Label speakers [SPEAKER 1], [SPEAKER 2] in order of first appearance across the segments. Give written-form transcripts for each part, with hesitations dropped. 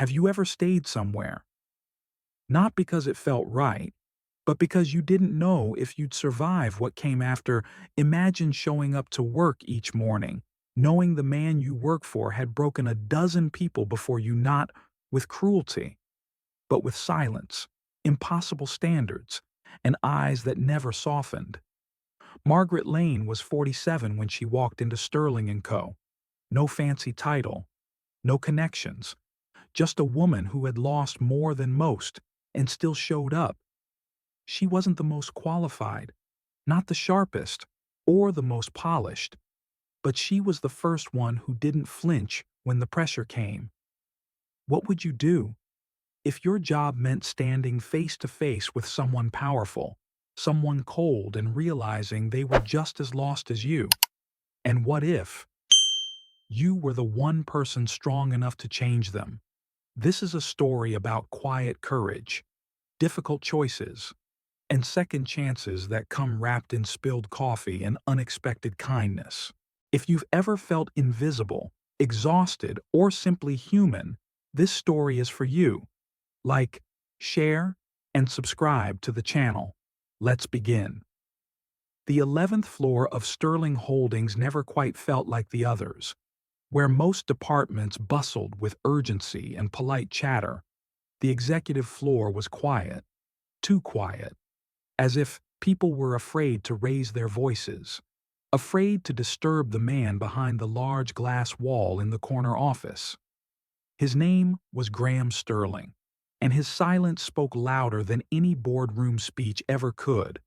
[SPEAKER 1] Have you ever stayed somewhere? Not because it felt right, but because you didn't know if you'd survive what came after. Imagine showing up to work each morning, knowing the man you work for had broken a dozen people before you, not with cruelty, but with silence, impossible standards, and eyes that never softened. Margaret Lane was 47 when she walked into Sterling and Co. No fancy title, no connections, just a woman who had lost more than most and still showed up. She wasn't the most qualified, not the sharpest, or the most polished, but she was the first one who didn't flinch when the pressure came. What would you do if your job meant standing face to face with someone powerful, someone cold, and realizing they were just as lost as you? And what if you were the one person strong enough to change them? This is a story about quiet courage, difficult choices, and second chances that come wrapped in spilled coffee and unexpected kindness. If you've ever felt invisible, exhausted, or simply human, this story is for you. Like, share, and subscribe to the channel. Let's begin. The 11th floor of Sterling Holdings never quite felt like the others. Where most departments bustled with urgency and polite chatter, the executive floor was quiet, too quiet, as if people were afraid to raise their voices, afraid to disturb the man behind the large glass wall in the corner office. His name was Graham Sterling, and his silence spoke louder than any boardroom speech ever could.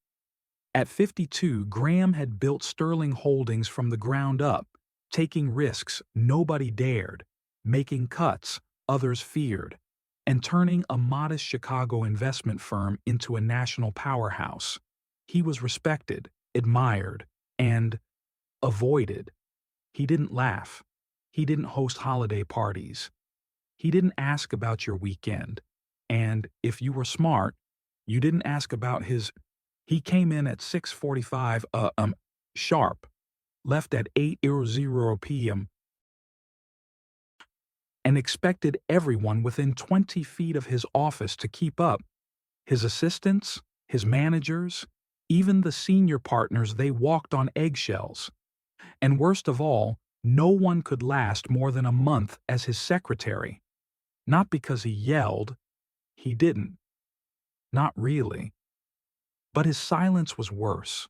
[SPEAKER 1] At 52, Graham had built Sterling Holdings from the ground up, taking risks nobody dared, making cuts others feared, and turning a modest Chicago investment firm into a national powerhouse. He was respected, admired, and avoided. He didn't laugh. He didn't host holiday parties. He didn't ask about your weekend. And if you were smart, you didn't ask about his. He came in at 6:45 sharp, left at 8:00 p.m., and expected everyone within 20 feet of his office to keep up. His assistants, his managers, even the senior partners, they walked on eggshells. And worst of all, no one could last more than a month as his secretary. Not because he yelled. He didn't. Not really. But his silence was worse.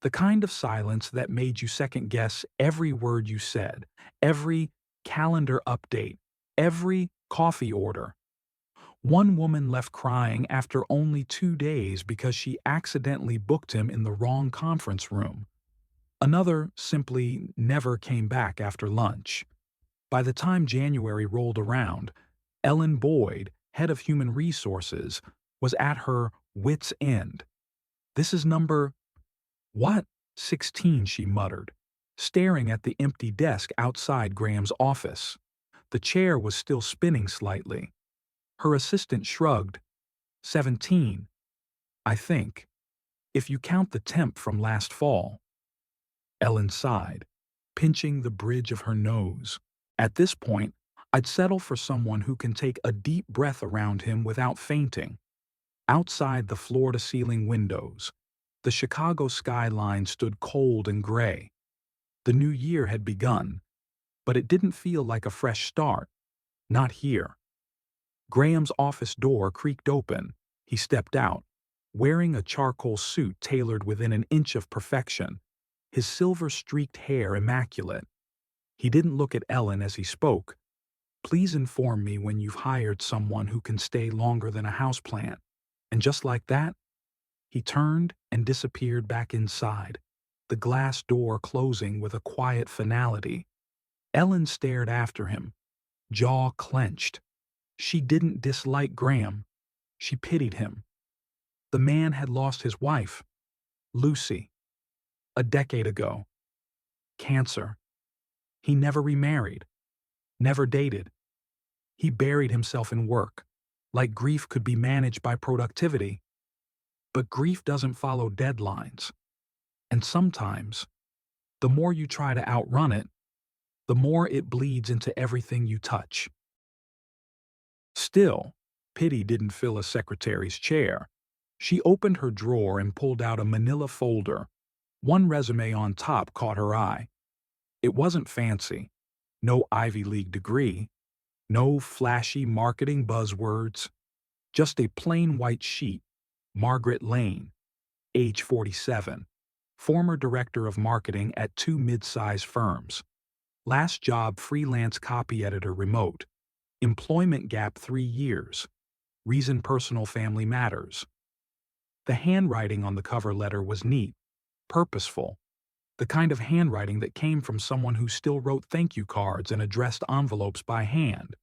[SPEAKER 1] The kind of silence that made you second-guess every word you said, every calendar update, every coffee order. One woman left crying after only 2 days because she accidentally booked him in the wrong conference room. Another simply never came back after lunch. By the time January rolled around, Ellen Boyd, head of human resources, was at her wit's end. "This is number what? 16, she muttered, staring at the empty desk outside Graham's office. The chair was still spinning slightly. Her assistant shrugged. 17, I think, if you count the temp from last fall. Ellen sighed, pinching the bridge of her nose. At this point, I'd settle for someone who can take a deep breath around him without fainting. Outside the floor-to-ceiling windows, the Chicago skyline stood cold and gray. The new year had begun, but it didn't feel like a fresh start. Not here. Graham's office door creaked open. He stepped out, wearing a charcoal suit tailored within an inch of perfection, his silver-streaked hair immaculate. He didn't look at Ellen as he spoke. "Please inform me when you've hired someone who can stay longer than a houseplant." And just like that, he turned and disappeared back inside, the glass door closing with a quiet finality. Ellen stared after him, jaw clenched. She didn't dislike Graham. She pitied him. The man had lost his wife, Lucy, a decade ago. Cancer. He never remarried, never dated. He buried himself in work, like grief could be managed by productivity. But grief doesn't follow deadlines. And sometimes, the more you try to outrun it, the more it bleeds into everything you touch. Still, pity didn't fill a secretary's chair. She opened her drawer and pulled out a manila folder. One resume on top caught her eye. It wasn't fancy. No Ivy League degree. No flashy marketing buzzwords. Just a plain white sheet. Margaret Lane, age 47. Former director of marketing at 2 mid-size firms. Last job freelance copy editor remote. Employment gap 3 years. Reason personal family matters. The handwriting on the cover letter was neat, purposeful, the kind of handwriting that came from someone who still wrote thank you cards and addressed envelopes by hand.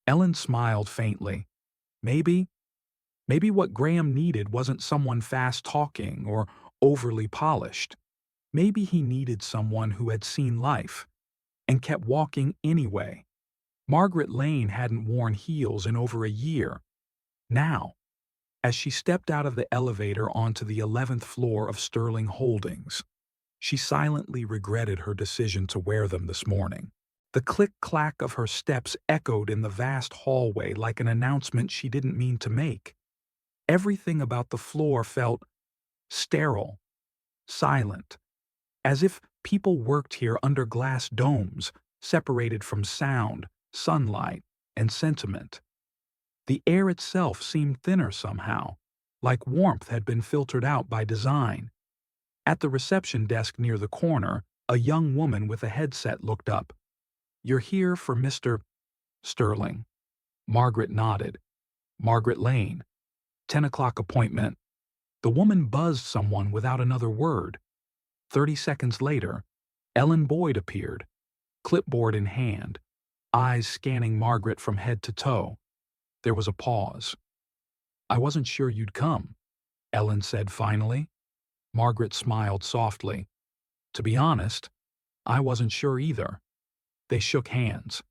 [SPEAKER 1] Ellen smiled faintly. Maybe what Graham needed wasn't someone fast-talking or overly polished. Maybe he needed someone who had seen life and kept walking anyway. Margaret Lane hadn't worn heels in over a year. Now, as she stepped out of the elevator onto the 11th floor of Sterling Holdings, she silently regretted her decision to wear them this morning. The click-clack of her steps echoed in the vast hallway like an announcement she didn't mean to make. Everything about the floor felt sterile, silent, as if people worked here under glass domes, separated from sound, sunlight, and sentiment. The air itself seemed thinner somehow, like warmth had been filtered out by design. At the reception desk near the corner, a young woman with a headset looked up. "You're here for Mr. Sterling." Margaret nodded. "Margaret Lane. 10 o'clock appointment." The woman buzzed someone without another word. 30 seconds later, Ellen Boyd appeared, clipboard in hand, eyes scanning Margaret from head to toe. There was a pause. "I wasn't sure you'd come," Ellen said finally. Margaret smiled softly. "To be honest, I wasn't sure either." They shook hands.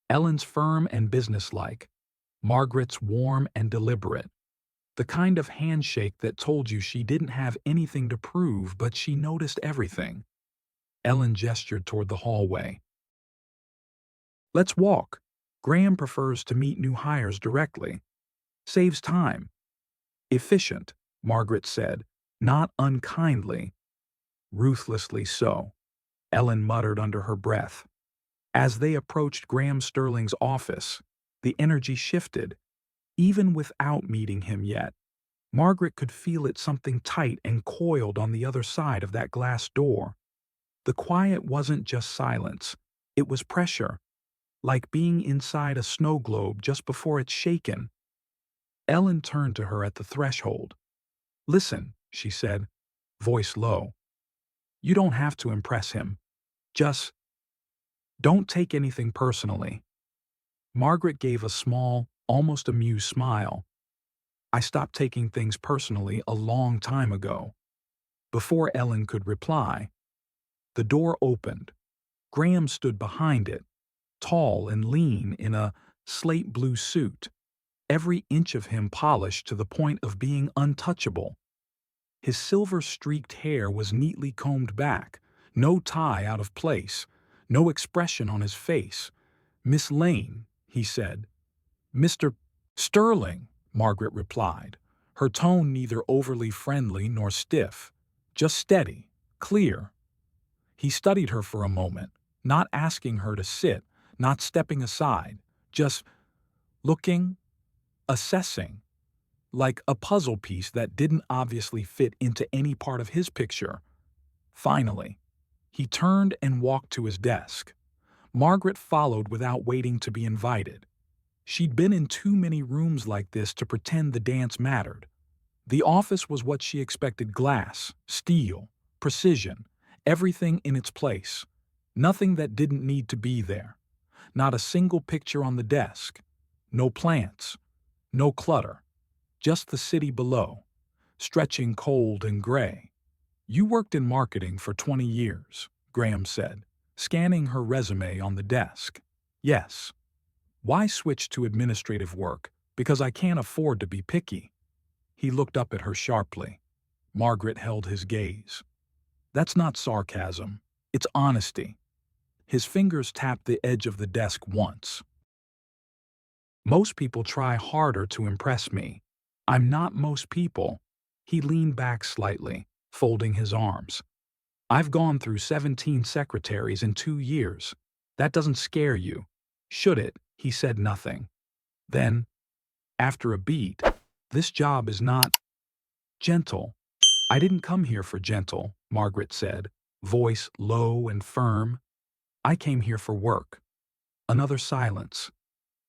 [SPEAKER 1] Ellen's firm and businesslike. Margaret's warm and deliberate. The kind of handshake that told you she didn't have anything to prove, but she noticed everything. Ellen gestured toward the hallway. "Let's walk. Graham prefers to meet new hires directly. Saves time." "Efficient," Margaret said, not unkindly. "Ruthlessly so," Ellen muttered under her breath. As they approached Graham Sterling's office, the energy shifted. Even without meeting him yet, Margaret could feel it something tight and coiled on the other side of that glass door. The quiet wasn't just silence, it was pressure, like being inside a snow globe just before it's shaken. Ellen turned to her at the threshold. "Listen," she said, voice low. "You don't have to impress him. Just don't take anything personally." Margaret gave a small, almost amused smile. "I stopped taking things personally a long time ago." Before Ellen could reply, the door opened. Graham stood behind it, tall and lean in a slate blue suit, every inch of him polished to the point of being untouchable. His silver-streaked hair was neatly combed back, no tie out of place, no expression on his face. "Miss Lane," he said. "Mr. Sterling," Margaret replied, her tone neither overly friendly nor stiff, just steady, clear. He studied her for a moment, not asking her to sit, not stepping aside, just looking, assessing, like a puzzle piece that didn't obviously fit into any part of his picture. Finally, he turned and walked to his desk. Margaret followed without waiting to be invited. She'd been in too many rooms like this to pretend the dance mattered. The office was what she expected: glass, steel, precision, everything in its place. Nothing that didn't need to be there. Not a single picture on the desk. No plants. No clutter. Just the city below, stretching cold and gray. "You worked in marketing for 20 years, Graham said, scanning her resume on the desk. "Yes." "Why switch to administrative work? Because I can't afford to be picky." He looked up at her sharply. Margaret held his gaze. "That's not sarcasm. It's honesty." His fingers tapped the edge of the desk once. Most people try harder to impress me. I'm not most people. He leaned back slightly, folding his arms. I've gone through 17 secretaries in 2 years. That doesn't scare you. Should it? He said nothing. Then, after a beat, this job is not gentle. I didn't come here for gentle, Margaret said, voice low and firm. I came here for work. Another silence.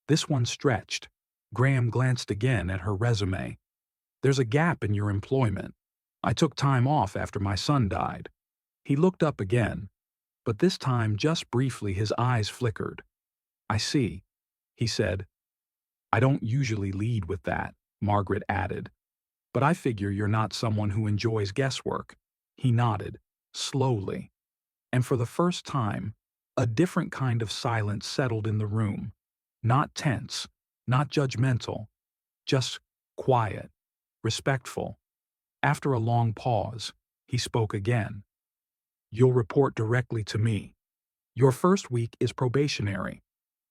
[SPEAKER 1] This one stretched. Graham glanced again at her resume. There's a gap in your employment. I took time off after my son died. He looked up again, but this time just briefly his eyes flickered. I see, he said. I don't usually lead with that, Margaret added. But I figure you're not someone who enjoys guesswork. He nodded, slowly. And for the first time, a different kind of silence settled in the room. Not tense, not judgmental, just quiet, respectful. After a long pause, he spoke again. You'll report directly to me. Your first week is probationary.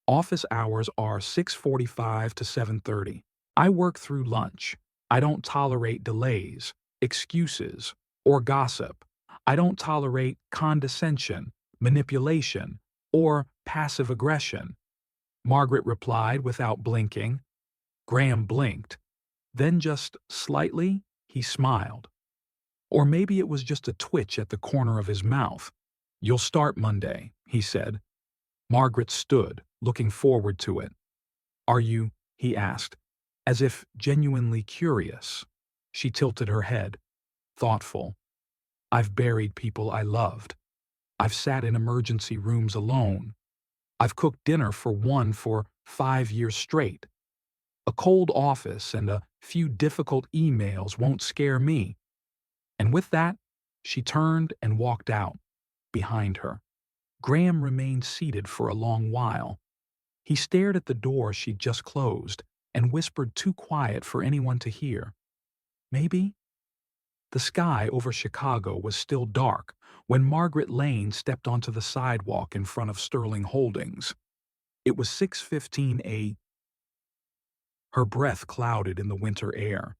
[SPEAKER 1] Office hours are 6:45 to 7:30. I work through lunch. I don't tolerate delays, excuses, or gossip. I don't tolerate condescension, manipulation, or passive aggression. Margaret replied without blinking. Graham blinked. Then just slightly, he smiled. Or maybe it was just a twitch at the corner of his mouth. You'll start Monday, he said. Margaret stood, looking forward to it. Are you? He asked, as if genuinely curious. She tilted her head, thoughtful. I've buried people I loved. I've sat in emergency rooms alone. I've cooked dinner for one for 5 years straight. A cold office and a few difficult emails won't scare me. And with that, she turned and walked out, behind her. Graham remained seated for a long while. He stared at the door she'd just closed and whispered too quiet for anyone to hear. Maybe? The sky over Chicago was still dark when Margaret Lane stepped onto the sidewalk in front of Sterling Holdings. It was 6:15 a.m. Her breath clouded in the winter air.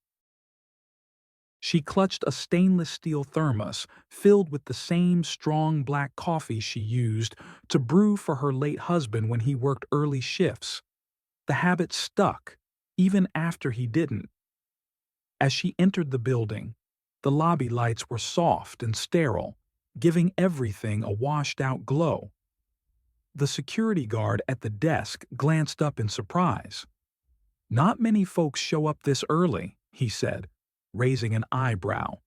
[SPEAKER 1] She clutched a stainless steel thermos filled with the same strong black coffee she used to brew for her late husband when he worked early shifts. The habit stuck, even after he didn't. As she entered the building, the lobby lights were soft and sterile, giving everything a washed-out glow. The security guard at the desk glanced up in surprise. Not many folks show up this early, he said, raising an eyebrow.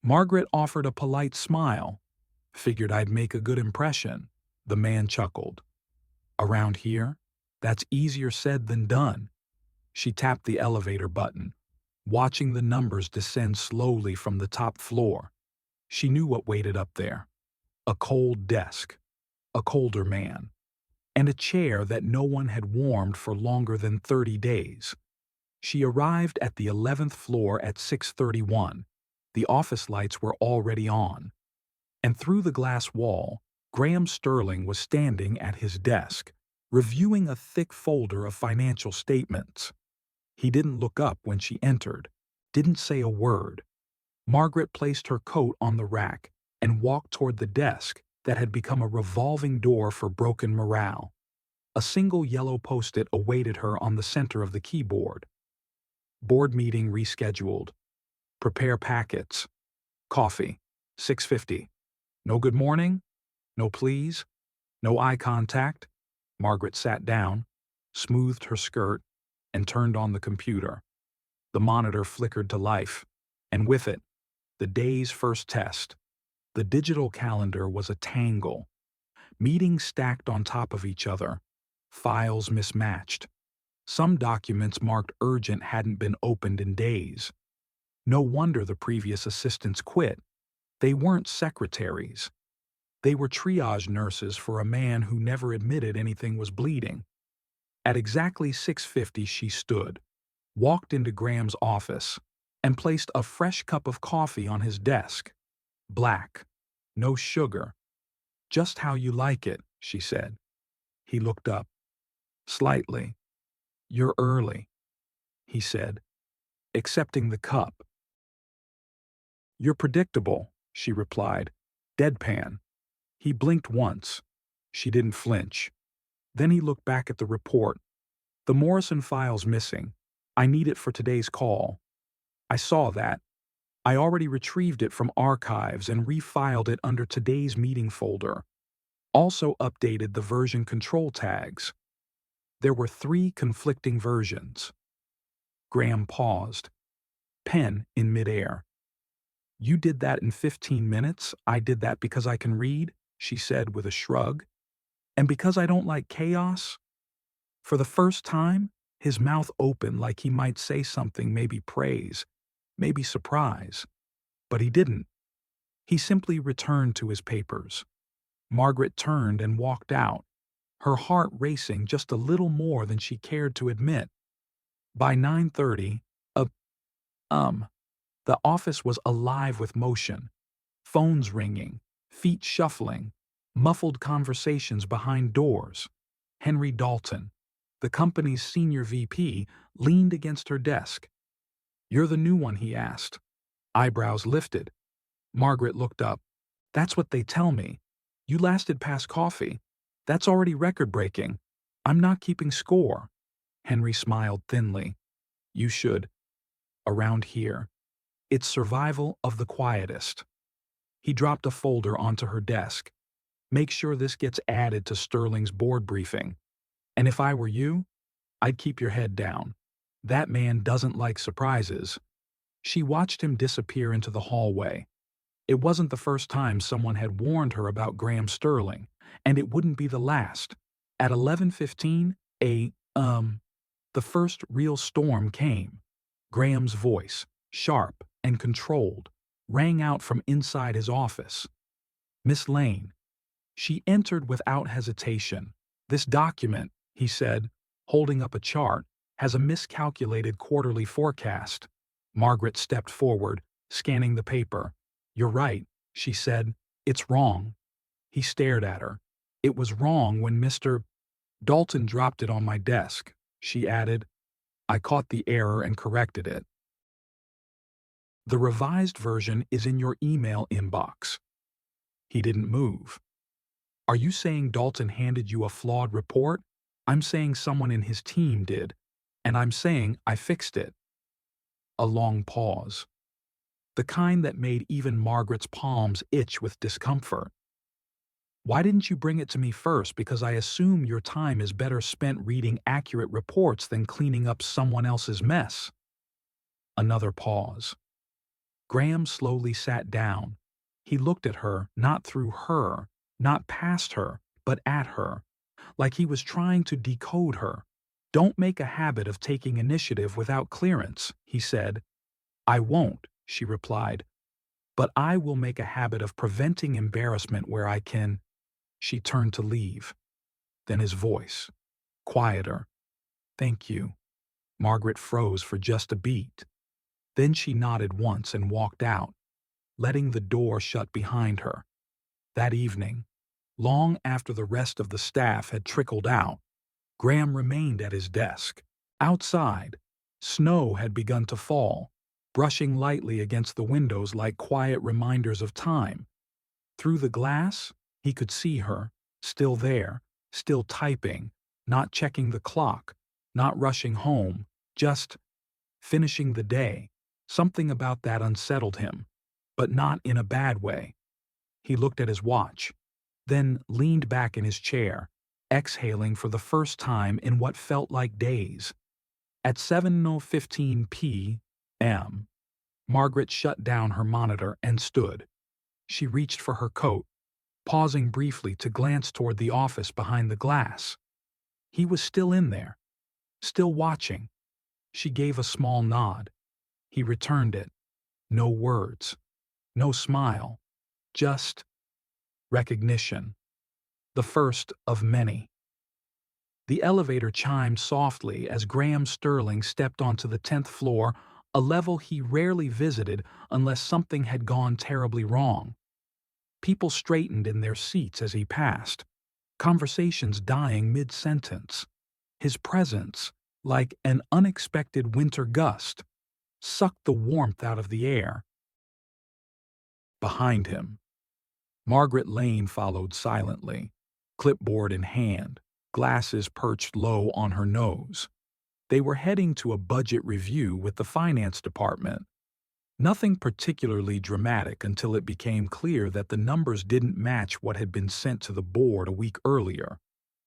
[SPEAKER 1] Margaret offered a polite smile. Figured I'd make a good impression. The man chuckled. Around here, that's easier said than done. She tapped the elevator button, watching the numbers descend slowly from the top floor. She knew what waited up there. A cold desk, a colder man, and a chair that no one had warmed for longer than 30 days. She arrived at the 11th floor at 6:31. The office lights were already on. And through the glass wall, Graham Sterling was standing at his desk, reviewing a thick folder of financial statements. He didn't look up when she entered, didn't say a word. Margaret placed her coat on the rack and walked toward the desk that had become a revolving door for broken morale. A single yellow post-it awaited her on the center of the keyboard. Board meeting rescheduled. Prepare packets. Coffee. 6:50. No good morning? No please? No eye contact? Margaret sat down, smoothed her skirt, and turned on the computer. The monitor flickered to life, and with it, the day's first test. The digital calendar was a tangle. Meetings stacked on top of each other. Files mismatched. Some documents marked urgent hadn't been opened in days. No wonder the previous assistants quit. They weren't secretaries. They were triage nurses for a man who never admitted anything was bleeding. At exactly 6:50 she stood, walked into Graham's office, and placed a fresh cup of coffee on his desk. Black, no sugar. Just how you like it, she said. He looked up. Slightly. "You're early," he said, accepting the cup. "You're predictable," she replied, deadpan. He blinked once. She didn't flinch. Then he looked back at the report. "The Morrison file's missing. I need it for today's call." "I saw that. I already retrieved it from archives and refiled it under today's meeting folder. Also updated the version control tags." There were 3 conflicting versions. Graham paused, pen in midair. "You did that in 15 minutes? I did that because I can read," she said with a shrug. "And because I don't like chaos?" For the first time, his mouth opened like he might say something, maybe praise, maybe surprise. But he didn't. He simply returned to his papers. Margaret turned and walked out, her heart racing just a little more than she cared to admit. By 9:30, the office was alive with motion. Phones ringing, feet shuffling, muffled conversations behind doors. Henry Dalton, the company's senior VP, leaned against her desk. "You're the new one?" he asked. Eyebrows lifted. Margaret looked up. "That's what they tell me. You lasted past coffee. That's already record-breaking. I'm not keeping score." Henry smiled thinly. "You should. Around here. It's survival of the quietest." He dropped a folder onto her desk. "Make sure this gets added to Sterling's board briefing. And if I were you, I'd keep your head down. That man doesn't like surprises." She watched him disappear into the hallway. It wasn't the first time someone had warned her about Graham Sterling, and it wouldn't be the last. At 11:15, the first real storm came. Graham's voice, sharp and controlled, rang out from inside his office. "Miss Lane." She entered without hesitation. "This document," he said, holding up a chart, "has a miscalculated quarterly forecast." Margaret stepped forward, scanning the paper. "You're right," she said. "It's wrong." He stared at her. "It was wrong when Mr. Dalton dropped it on my desk," she added. "I caught the error and corrected it. The revised version is in your email inbox." He didn't move. "Are you saying Dalton handed you a flawed report?" "I'm saying someone in his team did. And I'm saying I fixed it." A long pause. The kind that made even Margaret's palms itch with discomfort. "Why didn't you bring it to me first? Because I assume your time is better spent reading accurate reports than cleaning up someone else's mess." Another pause. Graham slowly sat down. He looked at her, not through her, not past her, but at her, like he was trying to decode her. "Don't make a habit of taking initiative without clearance," he said. "I won't," she replied. "But I will make a habit of preventing embarrassment where I can." She turned to leave. Then his voice, quieter. "Thank you." Margaret froze for just a beat. Then she nodded once and walked out, letting the door shut behind her. That evening, long after the rest of the staff had trickled out, Graham remained at his desk. Outside, snow had begun to fall, brushing lightly against the windows like quiet reminders of time. Through the glass, he could see her, still there, still typing, not checking the clock, not rushing home, just finishing the day. Something about that unsettled him, but not in a bad way. He looked at his watch, then leaned back in his chair, exhaling for the first time in what felt like days. At 7:15 p.m., Margaret shut down her monitor and stood. She reached for her coat, pausing briefly to glance toward the office behind the glass. He was still in there, still watching. She gave a small nod. He returned it. No words, no smile, just recognition. The first of many. The elevator chimed softly as Graham Sterling stepped onto the 10th floor, a level he rarely visited unless something had gone terribly wrong. People straightened in their seats as he passed, conversations dying mid-sentence. His presence, like an unexpected winter gust, sucked the warmth out of the air. Behind him, Margaret Lane followed silently, clipboard in hand, glasses perched low on her nose. They were heading to a budget review with the finance department. Nothing particularly dramatic until it became clear that the numbers didn't match what had been sent to the board a week earlier,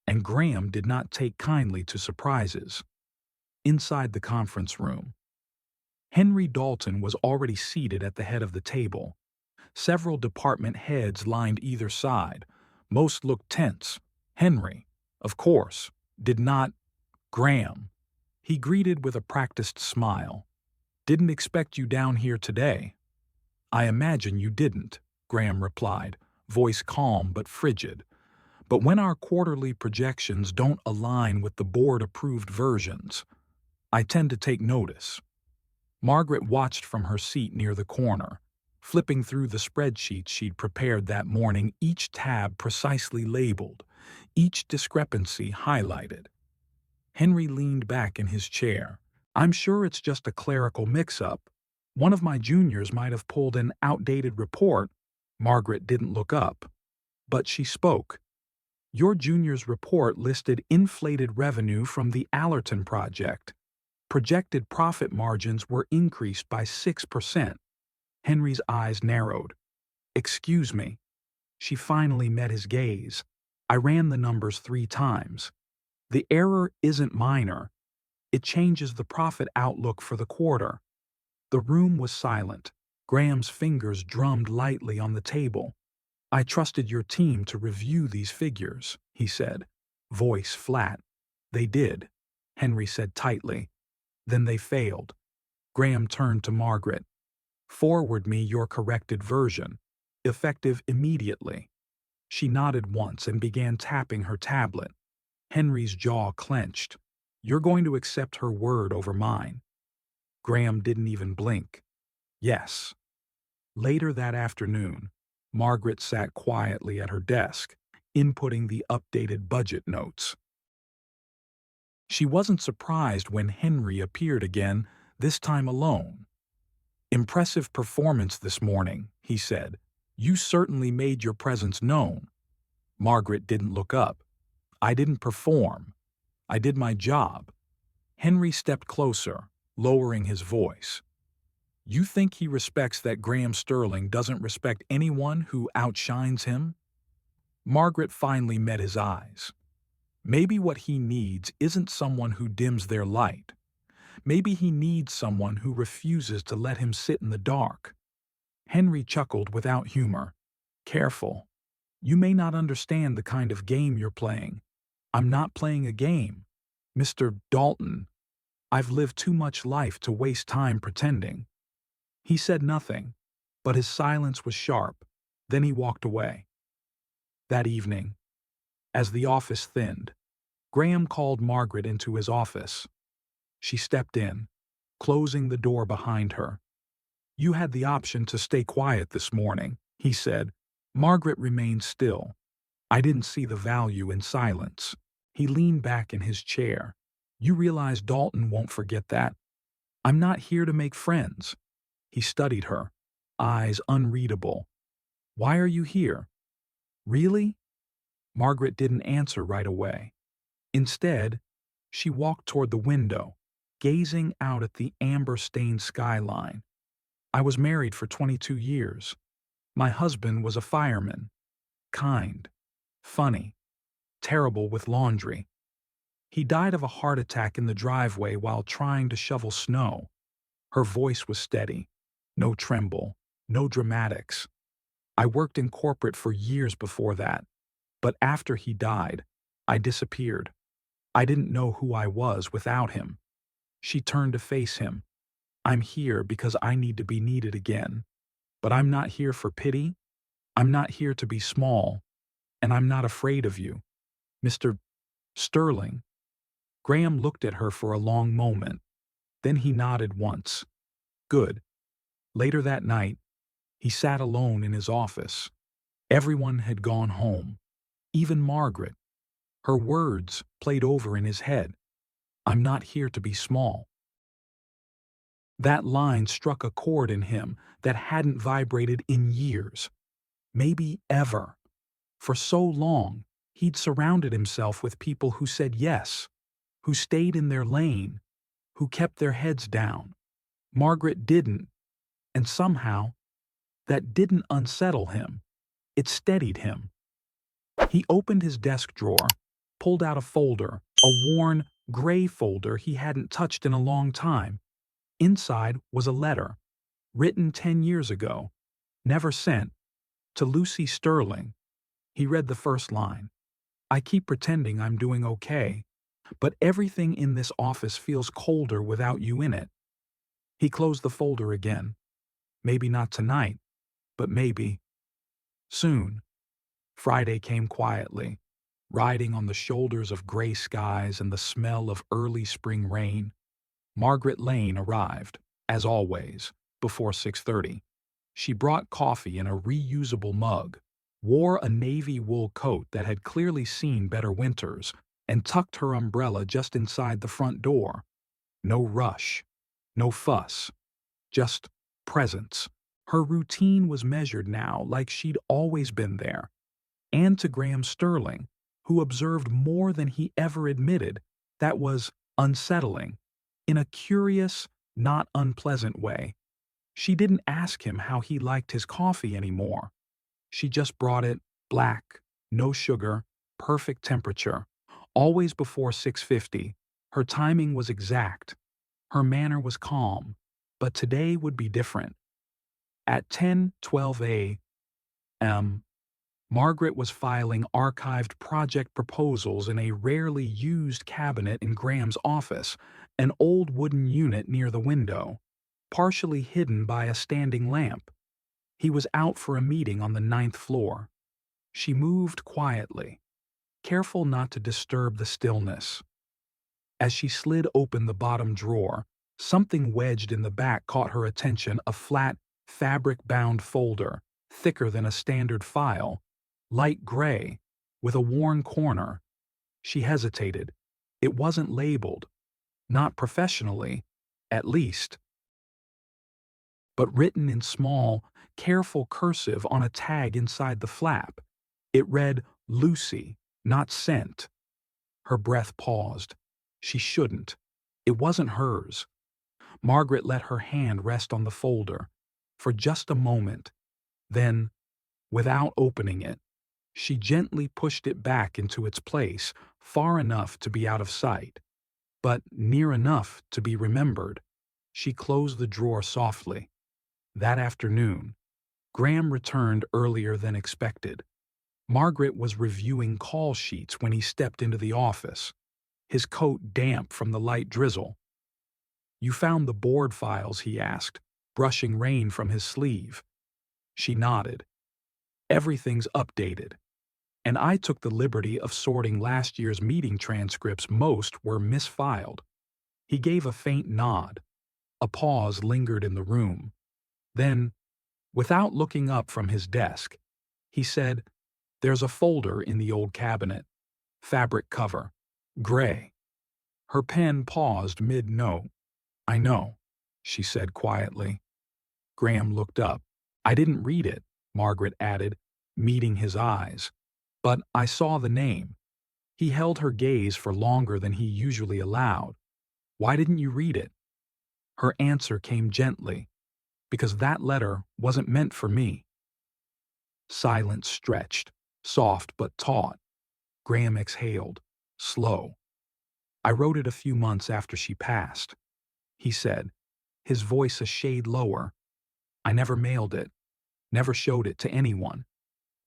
[SPEAKER 1] and Graham did not take kindly to surprises. Inside the conference room, Henry Dalton was already seated at the head of the table. Several department heads lined either side. Most looked tense. Henry, of course, did not. Graham. He greeted with a practiced smile. "Didn't expect you down here today." "I imagine you didn't," Graham replied, voice calm but frigid. "But when our quarterly projections don't align with the board-approved versions, I tend to take notice." Margaret watched from her seat near the corner, flipping through the spreadsheets she'd prepared that morning, each tab precisely labeled, each discrepancy highlighted. Henry leaned back in his chair. "I'm sure it's just a clerical mix-up. One of my juniors might have pulled an outdated report." Margaret didn't look up, but she spoke. "Your junior's report listed inflated revenue from the Allerton project. Projected profit margins were increased by 6%. Henry's eyes narrowed. "Excuse me." She finally met his gaze. "I ran the numbers 3 times. The error isn't minor. It changes the profit outlook for the quarter." The room was silent. Graham's fingers drummed lightly on the table. "I trusted your team to review these figures," he said, voice flat. "They did," Henry said tightly. "Then they failed." Graham turned to Margaret. "Forward me your corrected version, effective immediately." She nodded once and began tapping her tablet. Henry's jaw clenched. "You're going to accept her word over mine?" Graham didn't even blink. "Yes." Later that afternoon, Margaret sat quietly at her desk, inputting the updated budget notes. She wasn't surprised when Henry appeared again, this time alone. "Impressive performance this morning," he said. "You certainly made your presence known." Margaret didn't look up. "I didn't perform. I did my job." Henry stepped closer, lowering his voice. "You think he respects that Graham Sterling doesn't respect anyone who outshines him?" Margaret finally met his eyes. "Maybe what he needs isn't someone who dims their light. Maybe he needs someone who refuses to let him sit in the dark." Henry chuckled without humor. "Careful. You may not understand the kind of game you're playing." "I'm not playing a game, Mr. Dalton. I've lived too much life to waste time pretending." He said nothing, but his silence was sharp. Then he walked away. That evening, as the office thinned, Graham called Margaret into his office. She stepped in, closing the door behind her. "You had the option to stay quiet this morning," he said. Margaret remained still. "I didn't see the value in silence." He leaned back in his chair. "You realize Dalton won't forget that. I'm not here to make friends." He studied her, eyes unreadable. "Why are you here?" "Really?" Margaret didn't answer right away. Instead, she walked toward the window, gazing out at the amber-stained skyline. "I was married for 22 years. My husband was a fireman. Kind. Funny. Terrible with laundry. He died of a heart attack in the driveway while trying to shovel snow." Her voice was steady. No tremble. No dramatics. "I worked in corporate for years before that. But after he died, I disappeared. I didn't know who I was without him." She turned to face him. "I'm here because I need to be needed again. But I'm not here for pity. I'm not here to be small. And I'm not afraid of you, Mr. Sterling." Graham looked at her for a long moment. Then he nodded once. "Good." Later that night, he sat alone in his office. Everyone had gone home. Even Margaret. Her words played over in his head. I'm not here to be small. That line struck a chord in him that hadn't vibrated in years, maybe ever. For so long, he'd surrounded himself with people who said yes, who stayed in their lane, who kept their heads down. Margaret didn't, and somehow, that didn't unsettle him. It steadied him. He opened his desk drawer, pulled out a folder, a worn, gray folder he hadn't touched in a long time. Inside was a letter, written 10 years ago, never sent, to Lucy Sterling. He read the first line. I keep pretending I'm doing okay, but everything in this office feels colder without you in it. He closed the folder again. Maybe not tonight, but maybe soon. Friday came quietly, riding on the shoulders of gray skies and the smell of early spring rain. Margaret Lane arrived, as always, before 6:30. She brought coffee in a reusable mug, wore a navy wool coat that had clearly seen better winters, and tucked her umbrella just inside the front door. No rush, no fuss, just presence. Her routine was measured now like she'd always been there. And to Graham Sterling, who observed more than he ever admitted, that was unsettling, in a curious, not unpleasant way. She didn't ask him how he liked his coffee anymore. She just brought it black, no sugar, perfect temperature, always before 6:50. Her timing was exact. Her manner was calm, but today would be different. At 10:12 a.m., Margaret was filing archived project proposals in a rarely used cabinet in Graham's office, an old wooden unit near the window, partially hidden by a standing lamp. He was out for a meeting on the 9th floor. She moved quietly, careful not to disturb the stillness. As she slid open the bottom drawer, something wedged in the back caught her attention, a flat, fabric-bound folder, thicker than a standard file, light gray, with a worn corner. She hesitated. It wasn't labeled, not professionally, at least, but written in small, careful cursive on a tag inside the flap. It read, Lucy, not sent. Her breath paused. She shouldn't. It wasn't hers. Margaret let her hand rest on the folder for just a moment. Then, without opening it, she gently pushed it back into its place, far enough to be out of sight, but near enough to be remembered. She closed the drawer softly. That afternoon, Graham returned earlier than expected. Margaret was reviewing call sheets when he stepped into the office, his coat damp from the light drizzle. You found the board files, he asked, brushing rain from his sleeve. She nodded. Everything's updated. And I took the liberty of sorting last year's meeting transcripts. Most were misfiled. He gave a faint nod. A pause lingered in the room. Then, without looking up from his desk, he said, There's a folder in the old cabinet. Fabric cover. Gray. Her pen paused mid-note. I know, she said quietly. Graham looked up. I didn't read it, Margaret added, meeting his eyes. But I saw the name. He held her gaze for longer than he usually allowed. Why didn't you read it? Her answer came gently. Because that letter wasn't meant for me. Silence stretched, soft but taut. Graham exhaled, slow. I wrote it a few months after she passed, he said, his voice a shade lower. I never mailed it, never showed it to anyone.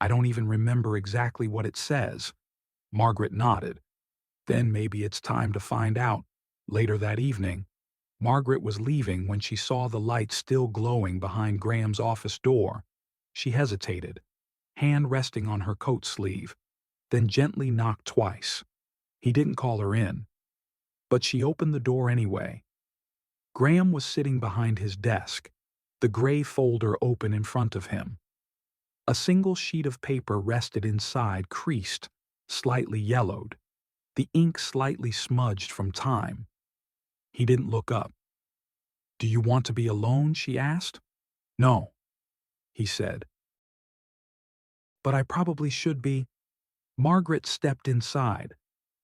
[SPEAKER 1] I don't even remember exactly what it says. Margaret nodded. Then maybe it's time to find out. Later that evening, Margaret was leaving when she saw the light still glowing behind Graham's office door. She hesitated, hand resting on her coat sleeve, then gently knocked twice. He didn't call her in, but she opened the door anyway. Graham was sitting behind his desk, the gray folder open in front of him. A single sheet of paper rested inside, creased, slightly yellowed, the ink slightly smudged from time. He didn't look up. "Do you want to be alone?" she asked. "No," he said. "But I probably should be." Margaret stepped inside.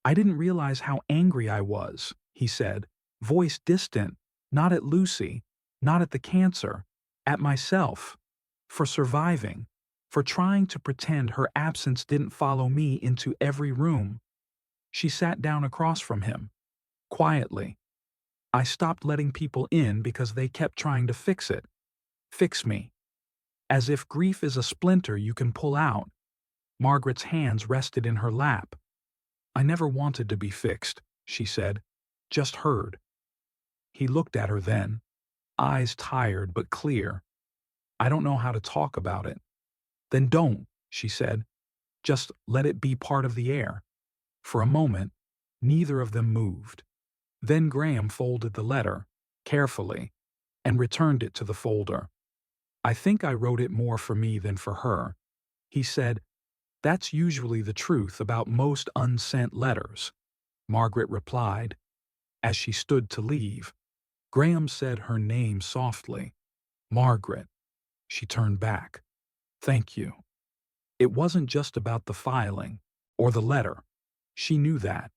[SPEAKER 1] "I didn't realize how angry I was," he said, voice distant, not at Lucy, not at the cancer, at myself, for surviving, for trying to pretend her absence didn't follow me into every room. She sat down across from him, quietly. "I stopped letting people in because they kept trying to fix it. Fix me. As if grief is a splinter you can pull out." Margaret's hands rested in her lap. "I never wanted to be fixed," she said, "just heard." He looked at her then, eyes tired but clear. "I don't know how to talk about it." "Then don't," she said. "Just let it be part of the air." For a moment, neither of them moved. Then Graham folded the letter, carefully, and returned it to the folder. "I think I wrote it more for me than for her," he said. "That's usually the truth about most unsent letters," Margaret replied. As she stood to leave, Graham said her name softly. "Margaret." She turned back. "Thank you." It wasn't just about the filing, or the letter. She knew that.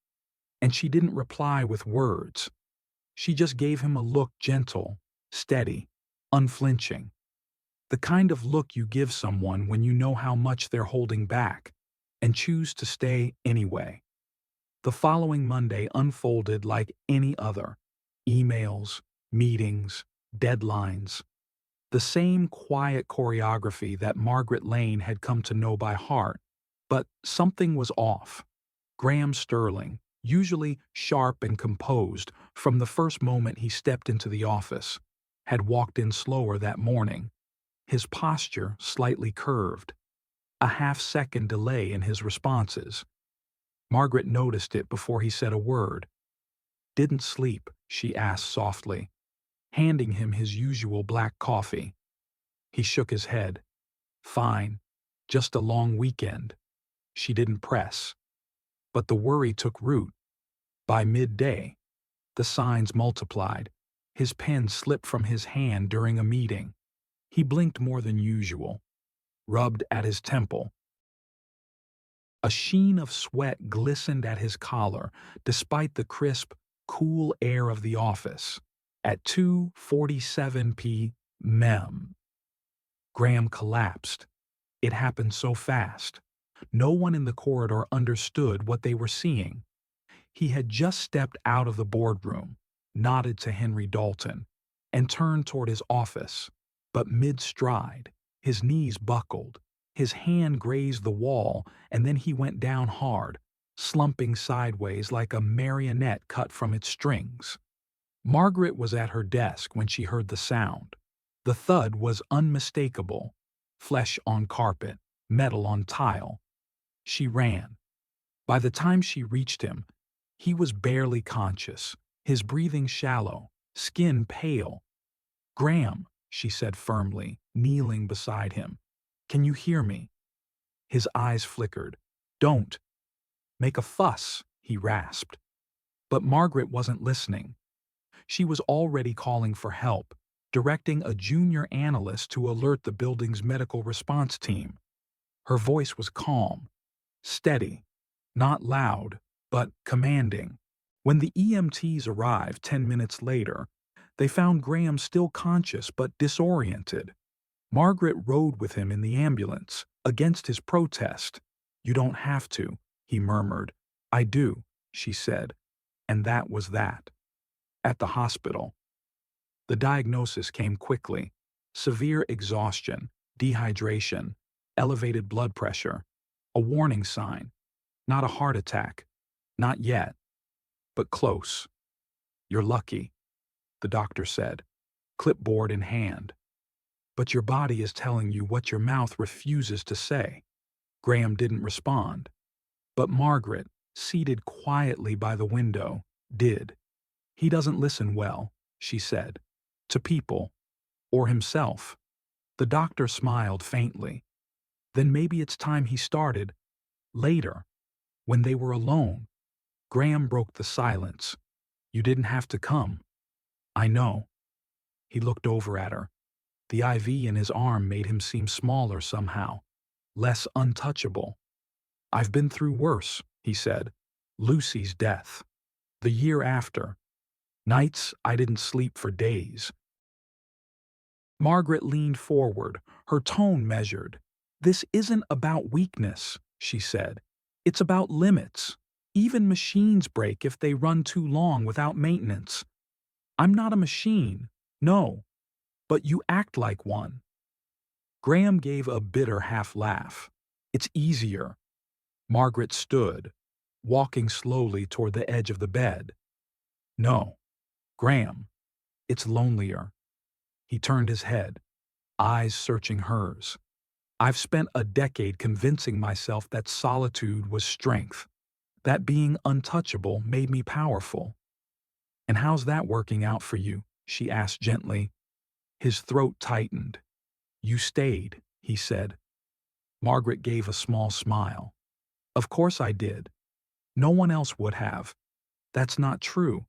[SPEAKER 1] And she didn't reply with words. She just gave him a look, gentle, steady, unflinching. The kind of look you give someone when you know how much they're holding back, and choose to stay anyway. The following Monday unfolded like any other. Emails, meetings, deadlines. The same quiet choreography that Margaret Lane had come to know by heart. But something was off. Graham Sterling, usually sharp and composed from the first moment he stepped into the office, had walked in slower that morning, his posture slightly curved, a half-second delay in his responses. Margaret noticed it before he said a word. "Didn't sleep?" she asked softly, handing him his usual black coffee. He shook his head. "Fine. Just a long weekend." She didn't press. But the worry took root. By midday, the signs multiplied. His pen slipped from his hand during a meeting. He blinked more than usual, rubbed at his temple. A sheen of sweat glistened at his collar, despite the crisp, cool air of the office. At 2:47 p.m., Graham collapsed. It happened so fast. No one in the corridor understood what they were seeing. He had just stepped out of the boardroom, nodded to Henry Dalton, and turned toward his office. But mid-stride, his knees buckled, his hand grazed the wall, and then he went down hard, slumping sideways like a marionette cut from its strings. Margaret was at her desk when she heard the sound. The thud was unmistakable. Flesh on carpet, metal on tile. She ran. By the time she reached him, he was barely conscious, his breathing shallow, skin pale. "Graham," she said firmly, kneeling beside him. "Can you hear me?" His eyes flickered. "Don't make a fuss," he rasped. But Margaret wasn't listening. She was already calling for help, directing a junior analyst to alert the building's medical response team. Her voice was calm, steady, not loud, but commanding. When the EMTs arrived 10 minutes later, they found Graham still conscious but disoriented. Margaret rode with him in the ambulance, against his protest. "You don't have to," he murmured. "I do," she said. And that was that. At the hospital, the diagnosis came quickly. Severe exhaustion, dehydration, elevated blood pressure. A warning sign. Not a heart attack. Not yet. But close. "You're lucky," the doctor said, clipboard in hand. "But your body is telling you what your mouth refuses to say." Graham didn't respond. But Margaret, seated quietly by the window, did. "He doesn't listen well," she said. "To people. Or himself." The doctor smiled faintly. "Then maybe it's time he started. Later. When they were alone." Graham broke the silence. You didn't have to come. I know. He looked over at her. The IV in his arm made him seem smaller somehow, less untouchable. I've been through worse, he said. Lucy's death. The year after. Nights I didn't sleep for days. Margaret leaned forward, her tone measured. This isn't about weakness, she said. It's about limits. Even machines break if they run too long without maintenance. I'm not a machine, no, but you act like one. Graham gave a bitter half-laugh. It's easier. Margaret stood, walking slowly toward the edge of the bed. No, Graham, it's lonelier. He turned his head, eyes searching hers. I've spent a decade convincing myself that solitude was strength, that being untouchable made me powerful. And how's that working out for you? She asked gently. His throat tightened. You stayed, he said. Margaret gave a small smile. Of course I did. No one else would have. That's not true.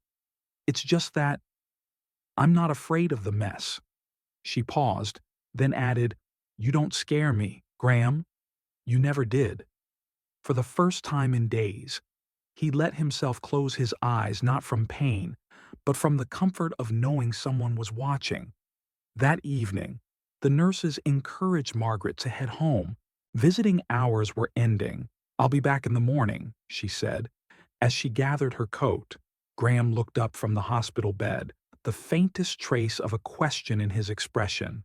[SPEAKER 1] It's just that I'm not afraid of the mess. She paused, then added, You don't scare me, Graham. You never did. For the first time in days, he let himself close his eyes not from pain, but from the comfort of knowing someone was watching. That evening, the nurses encouraged Margaret to head home. Visiting hours were ending. I'll be back in the morning, she said. As she gathered her coat, Graham looked up from the hospital bed, the faintest trace of a question in his expression.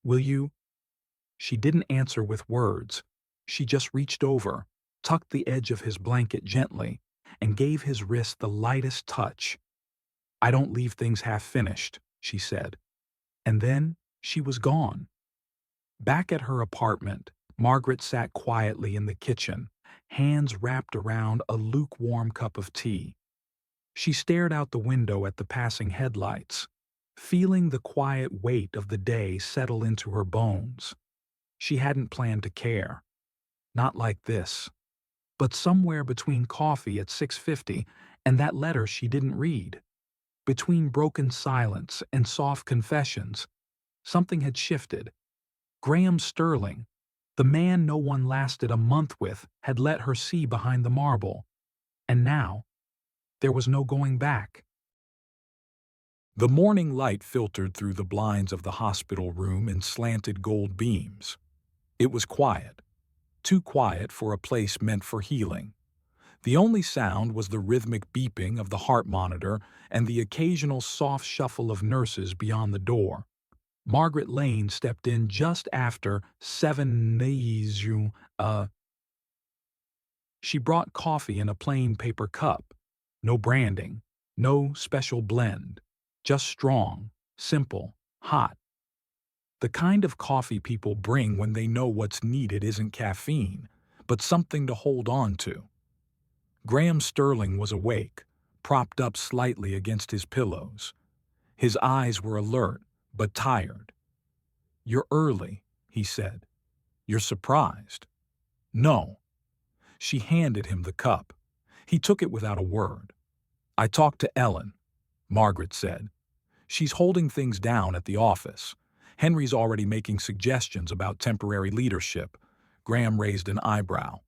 [SPEAKER 1] Will you? She didn't answer with words. She just reached over, tucked the edge of his blanket gently, and gave his wrist the lightest touch. I don't leave things half-finished, she said. And then she was gone. Back at her apartment, Margaret sat quietly in the kitchen, hands wrapped around a lukewarm cup of tea. She stared out the window at the passing headlights, feeling the quiet weight of the day settle into her bones. She hadn't planned to care. Not like this. But somewhere between coffee at 6:50 and that letter she didn't read, between broken silence and soft confessions, something had shifted. Graham Sterling, the man no one lasted a month with, had let her see behind the marble. And now, there was no going back. The morning light filtered through the blinds of the hospital room in slanted gold beams. It was quiet. Too quiet for a place meant for healing. The only sound was the rhythmic beeping of the heart monitor and the occasional soft shuffle of nurses beyond the door. Margaret Lane stepped in just after 7 She brought coffee in a plain paper cup. No branding, no special blend. Just strong, simple, hot. The kind of coffee people bring when they know what's needed isn't caffeine, but something to hold on to. Graham Sterling was awake, propped up slightly against his pillows. His eyes were alert, but tired. You're early, he said. You're surprised. No. She handed him the cup. He took it without a word. I talked to Ellen, Margaret said. She's holding things down at the office. Henry's already making suggestions about temporary leadership. Graham raised an eyebrow.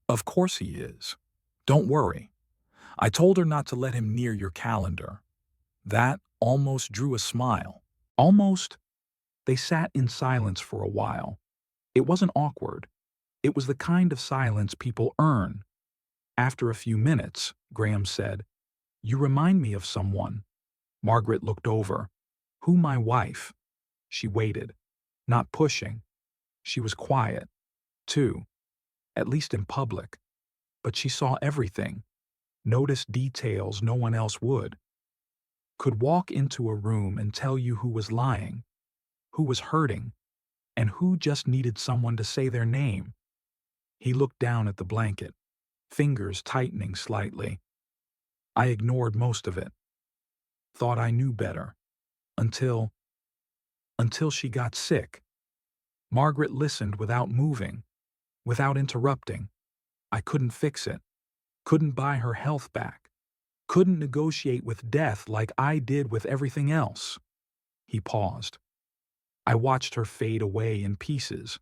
[SPEAKER 1] Of course he is. Don't worry. I told her not to let him near your calendar. That almost drew a smile. Almost. They sat in silence for a while. It wasn't awkward. It was the kind of silence people earn. After a few minutes, Graham said, You remind me of someone. Margaret looked over. Who, my wife? She waited, not pushing. She was quiet, too, at least in public. But she saw everything, noticed details no one else would. Could walk into a room and tell you who was lying, who was hurting, and who just needed someone to say their name. He looked down at the blanket, fingers tightening slightly. I ignored most of it. Thought I knew better. Until she got sick. Margaret listened without moving, without interrupting. I couldn't fix it. Couldn't buy her health back. Couldn't negotiate with death like I did with everything else." He paused. I watched her fade away in pieces,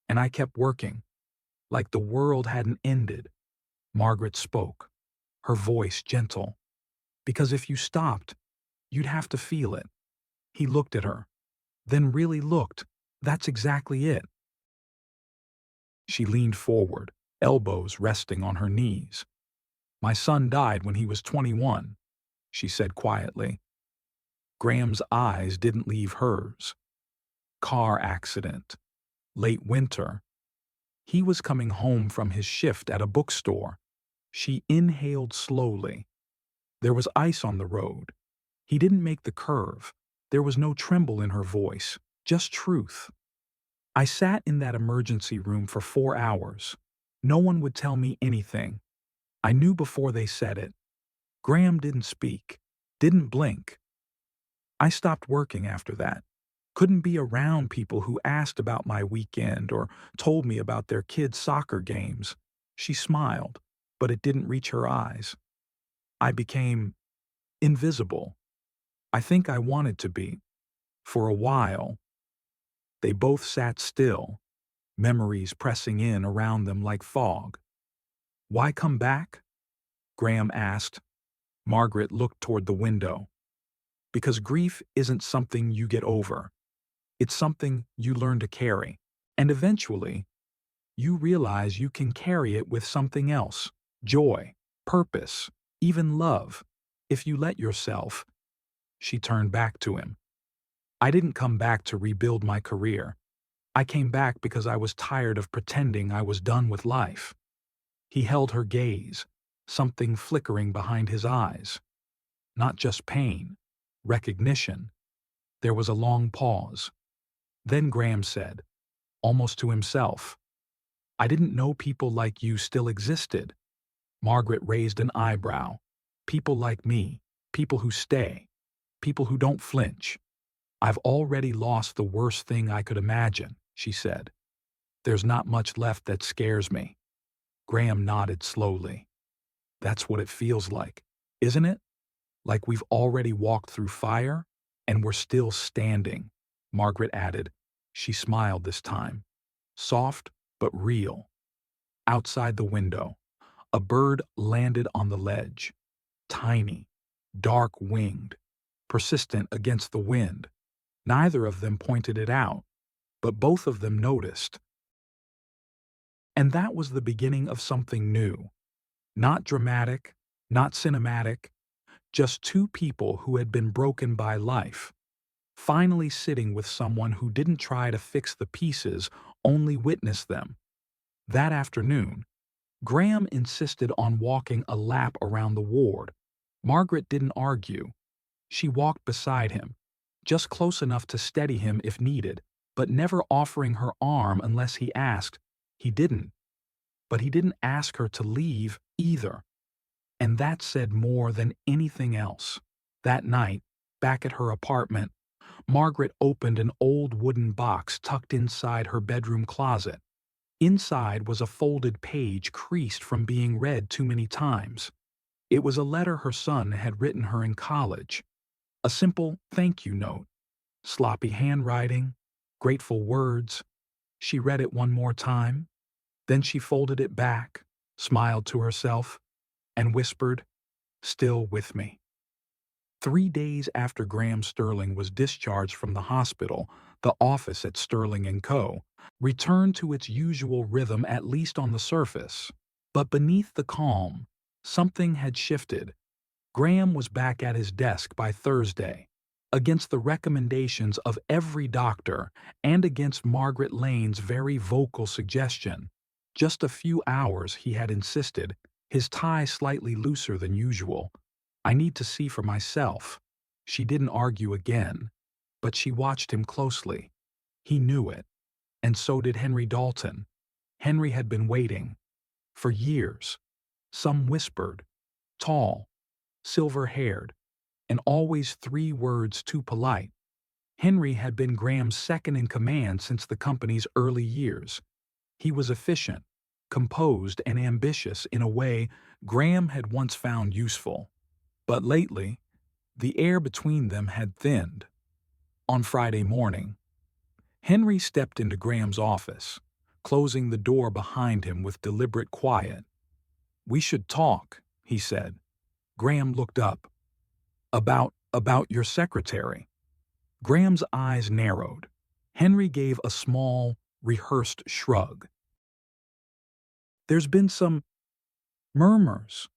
[SPEAKER 1] and I kept working, like the world hadn't ended. Margaret spoke, her voice gentle. "Because if you stopped, you'd have to feel it." He looked at her, then really looked. "That's exactly it." She leaned forward, elbows resting on her knees. "My son died when he was 21, she said quietly. Graham's eyes didn't leave hers. Car accident. Late winter. He was coming home from his shift at a bookstore. She inhaled slowly. There was ice on the road. He didn't make the curve. There was no tremble in her voice, just truth. I sat in that emergency room for 4 hours. No one would tell me anything. I knew before they said it. Graham didn't speak, didn't blink. I stopped working after that. Couldn't be around people who asked about my weekend or told me about their kids' soccer games. She smiled, but it didn't reach her eyes. I became invisible. I think I wanted to be. For a while, they both sat still, memories pressing in around them like fog. "Why come back?" Graham asked. Margaret looked toward the window. "Because grief isn't something you get over. It's something you learn to carry. And eventually, you realize you can carry it with something else. Joy, purpose, even love. If you let yourself." She turned back to him. "I didn't come back to rebuild my career. I came back because I was tired of pretending I was done with life." He held her gaze, something flickering behind his eyes. Not just pain, recognition. There was a long pause. Then Graham said, almost to himself, "I didn't know people like you still existed." Margaret raised an eyebrow. "People like me, people who stay, people who don't flinch. I've already lost the worst thing I could imagine," she said. "There's not much left that scares me." Graham nodded slowly. "That's what it feels like, isn't it? Like we've already walked through fire, and we're still standing," Margaret added. She smiled this time. Soft, but real. Outside the window, a bird landed on the ledge. Tiny, dark-winged, persistent against the wind. Neither of them pointed it out, but both of them noticed. And that was the beginning of something new. Not dramatic, not cinematic, just two people who had been broken by life, finally sitting with someone who didn't try to fix the pieces, only witness them. That afternoon, Graham insisted on walking a lap around the ward. Margaret didn't argue. She walked beside him, just close enough to steady him if needed, but never offering her arm unless he asked. He didn't. But he didn't ask her to leave either. And that said more than anything else. That night, back at her apartment, Margaret opened an old wooden box tucked inside her bedroom closet. Inside was a folded page creased from being read too many times. It was a letter her son had written her in college. A simple thank you note. Sloppy handwriting, grateful words. She read it one more time. Then she folded it back, smiled to herself, and whispered, "Still with me." 3 days after Graham Sterling was discharged from the hospital, the office at Sterling & Co. returned to its usual rhythm, at least on the surface. But beneath the calm, something had shifted. Graham was back at his desk by Thursday, against the recommendations of every doctor and against Margaret Lane's very vocal suggestion. Just a few hours, he had insisted, his tie slightly looser than usual. "I need to see for myself." She didn't argue again, but she watched him closely. He knew it, and so did Henry Dalton. Henry had been waiting. For years. Some whispered. Tall, silver-haired, and always 3 words too polite. Henry had been Graham's second-in-command since the company's early years. He was efficient, composed, and ambitious in a way Graham had once found useful. But lately, the air between them had thinned. On Friday morning, Henry stepped into Graham's office, closing the door behind him with deliberate quiet. "We should talk," he said. Graham looked up. About your secretary." Graham's eyes narrowed. Henry gave a small, rehearsed shrug. "There's been some murmurs."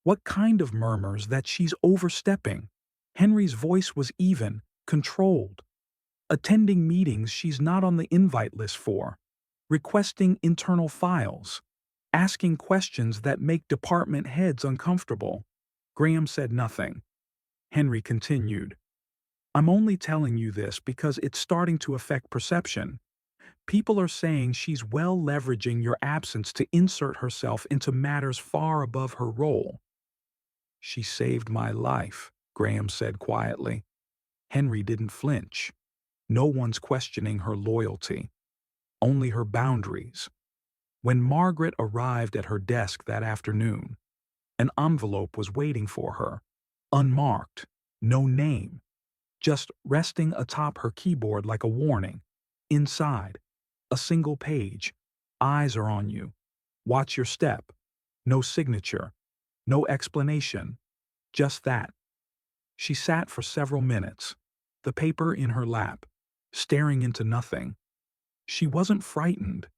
[SPEAKER 1] "What kind of murmurs? That she's overstepping?" Henry's voice was even, controlled. "Attending meetings she's not on the invite list for, requesting internal files, asking questions that make department heads uncomfortable." Graham said nothing. Henry continued, "I'm only telling you this because it's starting to affect perception. People are saying she's well leveraging your absence to insert herself into matters far above her role." "She saved my life," Graham said quietly. Henry didn't flinch. No one's questioning her loyalty, only her boundaries. When Margaret arrived at her desk that afternoon, an envelope was waiting for her, unmarked, no name, just resting atop her keyboard like a warning. Inside, a single page. "Eyes are on you. Watch your step." No signature, no explanation, just that. She sat for several minutes, the paper in her lap, staring into nothing. She wasn't frightened,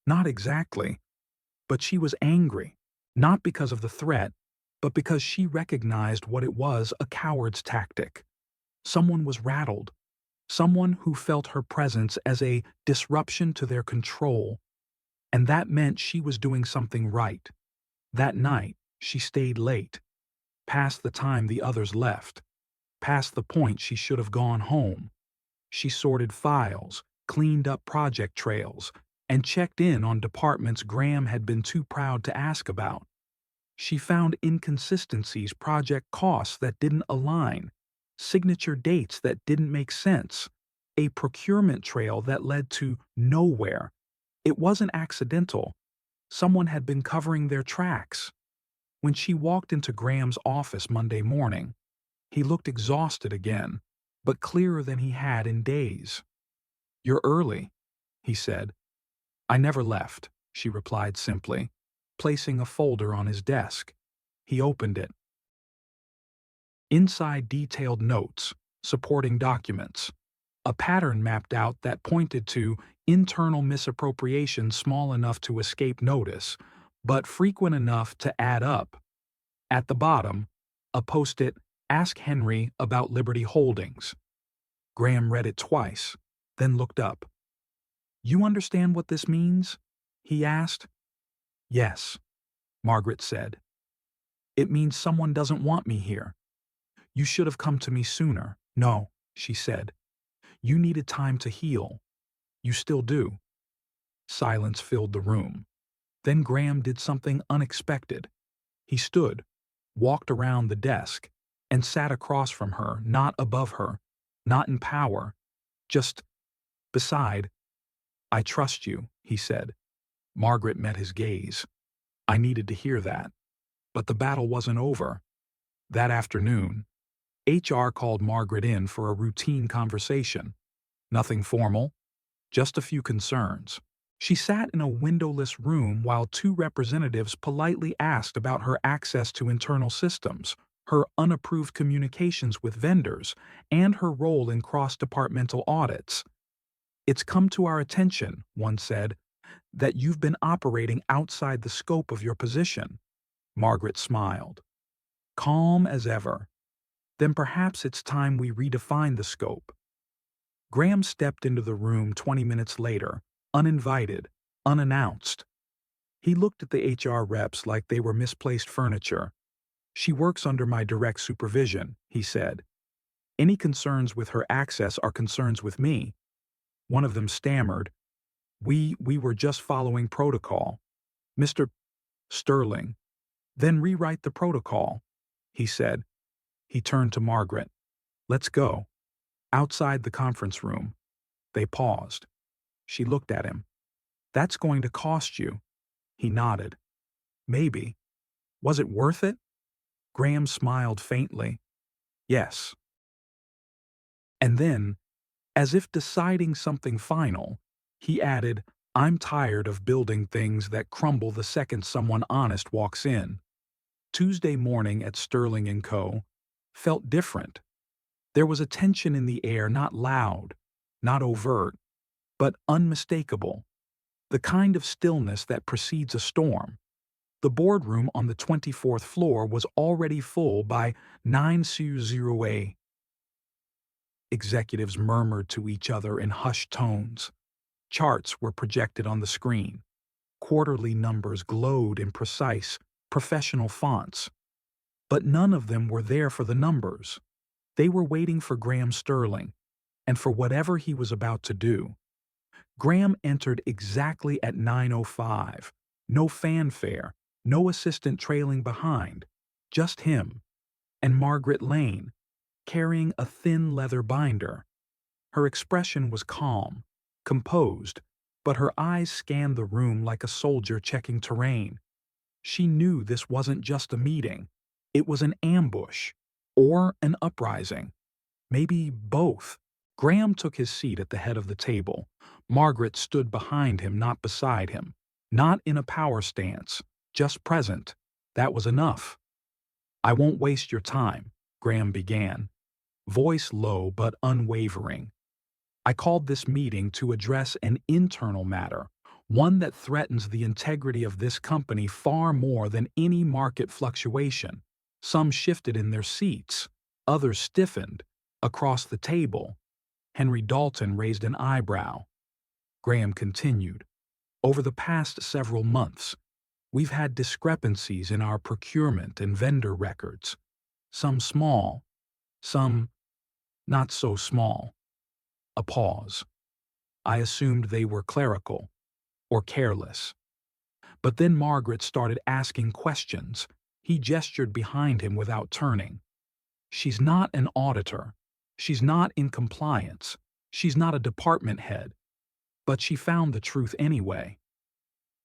[SPEAKER 1] not exactly, but she was angry, not because of the threat, but because she recognized what it was: a coward's tactic. Someone was rattled, someone who felt her presence as a disruption to their control, and that meant she was doing something right. That night, she stayed late, past the time the others left, past the point she should have gone home. She sorted files, cleaned up project trails, and checked in on departments Graham had been too proud to ask about. She found inconsistencies, project costs that didn't align, signature dates that didn't make sense, a procurement trail that led to nowhere. It wasn't accidental. Someone had been covering their tracks. When she walked into Graham's office Monday morning, he looked exhausted again, but clearer than he had in days. "You're early," he said. "I never left," she replied simply, placing a folder on his desk. He opened it. Inside, detailed notes, supporting documents, a pattern mapped out that pointed to internal misappropriation small enough to escape notice, but frequent enough to add up. At the bottom, a post-it, "Ask Henry about Liberty Holdings." Graham read it twice, then looked up. "You understand what this means?" he asked. "Yes," Margaret said. "It means someone doesn't want me here. You should have come to me sooner." "No," she said. "You needed time to heal. You still do." Silence filled the room. Then Graham did something unexpected. He stood, walked around the desk, and sat across from her, not above her, not in power, just beside. "I trust you," he said. Margaret met his gaze. I needed to hear that. But the battle wasn't over. That afternoon, HR called Margaret in for a routine conversation. Nothing formal, just a few concerns. She sat in a windowless room while two representatives politely asked about her access to internal systems, her unapproved communications with vendors, and her role in cross-departmental audits. "It's come to our attention," one said, "that you've been operating outside the scope of your position." Margaret smiled, calm as ever. "Then perhaps it's time we redefine the scope." Graham stepped into the room 20 minutes later, uninvited, unannounced. He looked at the HR reps like they were misplaced furniture. "She works under my direct supervision," he said. "Any concerns with her access are concerns with me." One of them stammered, We were just following protocol." "Mr. Sterling, then rewrite the protocol," he said. He turned to Margaret. "Let's go." Outside the conference room, they paused. She looked at him. "That's going to cost you." He nodded. "Maybe. Was it worth it?" Graham smiled faintly. Yes. And then, as if deciding something final, he added, I'm tired of building things that crumble the second someone honest walks in. Tuesday morning at Sterling & Co. felt different. There was a tension in the air, not loud, not overt, but unmistakable, the kind of stillness that precedes a storm. The boardroom on the 24th floor was already full by 9:00 a.m. Executives murmured to each other in hushed tones. Charts were projected on the screen. Quarterly numbers glowed in precise, professional fonts. But none of them were there for the numbers. They were waiting for Graham Sterling, and for whatever he was about to do. Graham entered exactly at 9:05. No fanfare, no assistant trailing behind, just him, and Margaret Lane, carrying a thin leather binder. Her expression was calm, composed, but her eyes scanned the room like a soldier checking terrain. She knew this wasn't just a meeting. It was an ambush, or an uprising. Maybe both. Graham took his seat at the head of the table. Margaret stood behind him, not beside him. Not in a power stance, just present. That was enough. I won't waste your time, Graham began, voice low but unwavering. I called this meeting to address an internal matter, one that threatens the integrity of this company far more than any market fluctuation. Some shifted in their seats, others stiffened. Across the table, Henry Dalton raised an eyebrow. Graham continued, over the past several months, we've had discrepancies in our procurement and vendor records. Some small, some not so small. A pause. I assumed they were clerical or careless. But then Margaret started asking questions. He gestured behind him without turning. She's not an auditor. She's not in compliance. She's not a department head. But she found the truth anyway.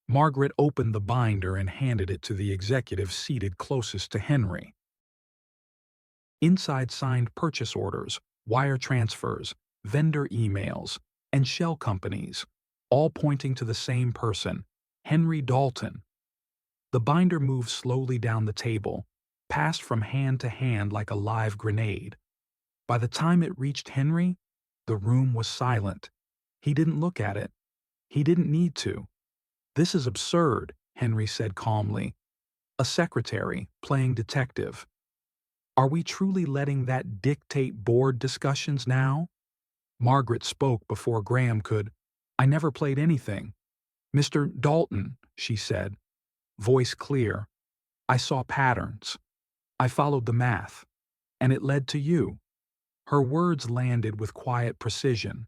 [SPEAKER 1] Margaret opened the binder and handed it to the executive seated closest to Henry. Inside signed purchase orders, wire transfers, vendor emails, and shell companies, all pointing to the same person, Henry Dalton. The binder moved slowly down the table, passed from hand to hand like a live grenade. By the time it reached Henry, the room was silent. He didn't look at it. He didn't need to. This is absurd, Henry said calmly. A secretary, playing detective. Are we truly letting that dictate board discussions now? Margaret spoke before Graham could. I never played anything. Mr. Dalton, she said, voice clear. I saw patterns. I followed the math. And it led to you. Her words landed with quiet precision.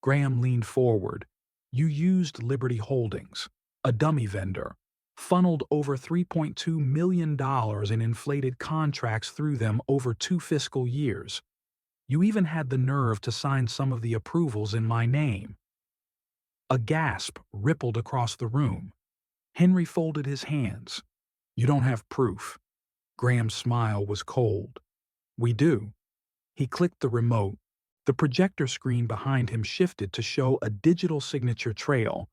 [SPEAKER 1] Graham leaned forward. You used Liberty Holdings, a dummy vendor, funneled over $3.2 million in inflated contracts through them over 2 fiscal years. You even had the nerve to sign some of the approvals in my name. A gasp rippled across the room. Henry folded his hands. You don't have proof. Graham's smile was cold. We do. He clicked the remote. The projector screen behind him shifted to show a digital signature trail,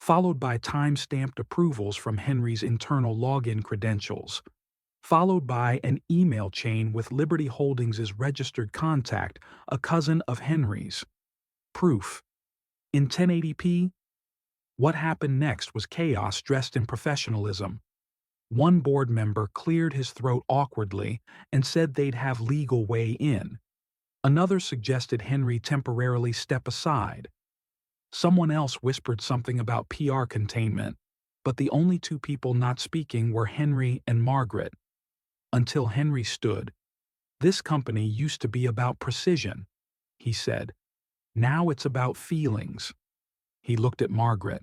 [SPEAKER 1] followed by time-stamped approvals from Henry's internal login credentials, followed by an email chain with Liberty Holdings' registered contact, a cousin of Henry's. Proof. In 1080p? What happened next was chaos dressed in professionalism. One board member cleared his throat awkwardly and said they'd have legal weigh in. Another suggested Henry temporarily step aside. Someone else whispered something about PR containment, but the only two people not speaking were Henry and Margaret. Until Henry stood. This company used to be about precision, he said. Now it's about feelings. He looked at Margaret.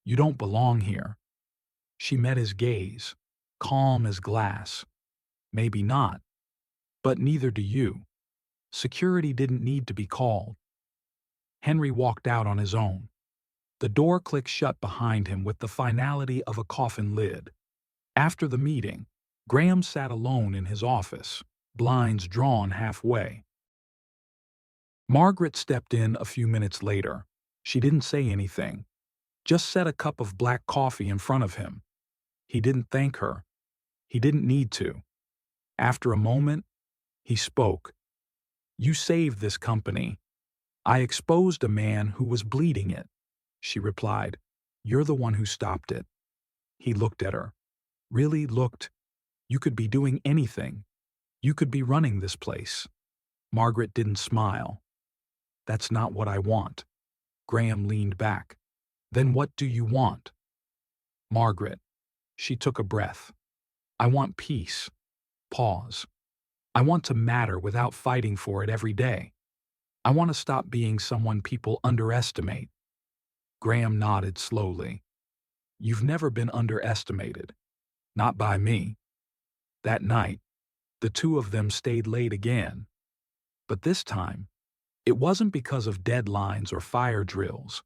[SPEAKER 1] You don't belong here. She met his gaze, calm as glass. Maybe not. But neither do you. Security didn't need to be called. Henry walked out on his own. The door clicked shut behind him with the finality of a coffin lid. After the meeting, Graham sat alone in his office, blinds drawn halfway. Margaret stepped in a few minutes later. She didn't say anything, just set a cup of black coffee in front of him. He didn't thank her. He didn't need to. After a moment, he spoke. "You saved this company. I exposed a man who was bleeding it." She replied, "You're the one who stopped it." He looked at her. Really looked. "You could be doing anything. You could be running this place." Margaret didn't smile. "That's not what I want." Graham leaned back. "Then what do you want?" Margaret. She took a breath. "I want peace." Pause. "I want to matter without fighting for it every day. I want to stop being someone people underestimate." Graham nodded slowly. "You've never been underestimated. Not by me." That night, the two of them stayed late again. But this time, it wasn't because of deadlines or fire drills.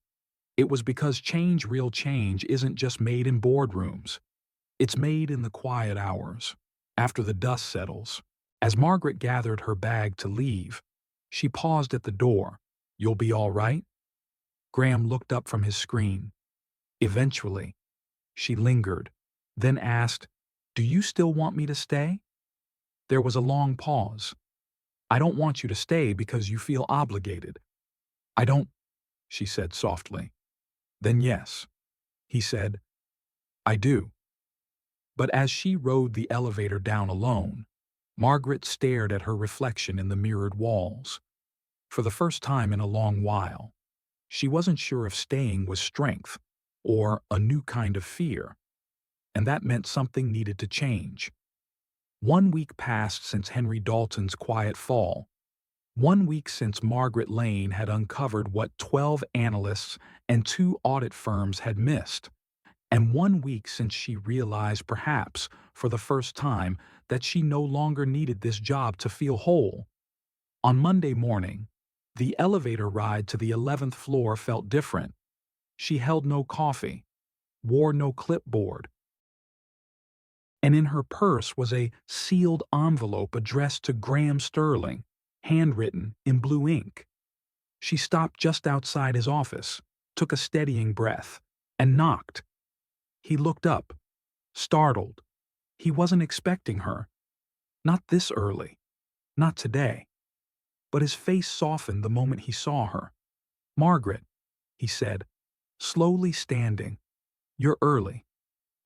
[SPEAKER 1] It was because real change isn't just made in boardrooms. It's made in the quiet hours, after the dust settles. As Margaret gathered her bag to leave, she paused at the door. "You'll be all right?" Graham looked up from his screen. "Eventually." She lingered, then asked, "Do you still want me to stay?" There was a long pause. "I don't want you to stay because you feel obligated." "I don't," she said softly. "Then yes," he said, "I do." But as she rode the elevator down alone, Margaret stared at her reflection in the mirrored walls. For the first time in a long while, she wasn't sure if staying was strength or a new kind of fear, and that meant something needed to change. 1 week passed since Henry Dalton's quiet fall. 1 week since Margaret Lane had uncovered what 12 analysts and 2 audit firms had missed. And 1 week since she realized, perhaps for the first time, that she no longer needed this job to feel whole. On Monday morning, the elevator ride to the 11th floor felt different. She held no coffee, wore no clipboard, and in her purse was a sealed envelope addressed to Graham Sterling, handwritten in blue ink. She stopped just outside his office, took a steadying breath, and knocked. He looked up, startled. He wasn't expecting her. Not this early. Not today. But his face softened the moment he saw her. "Margaret," he said, slowly standing. "You're early.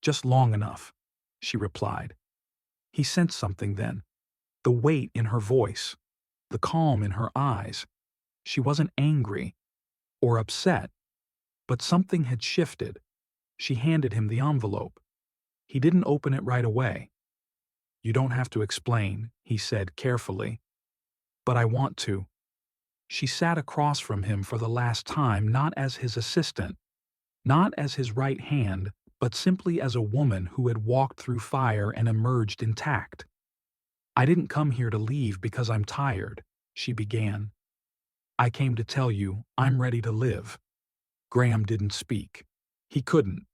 [SPEAKER 1] Just long enough," she replied. He sensed something then. The weight in her voice, the calm in her eyes. She wasn't angry or upset, but something had shifted. She handed him the envelope. He didn't open it right away. "You don't have to explain," he said carefully. "But I want to." She sat across from him for the last time, not as his assistant, not as his right hand, but simply as a woman who had walked through fire and emerged intact. "I didn't come here to leave because I'm tired," she began. "I came to tell you I'm ready to live." Graham didn't speak. He couldn't.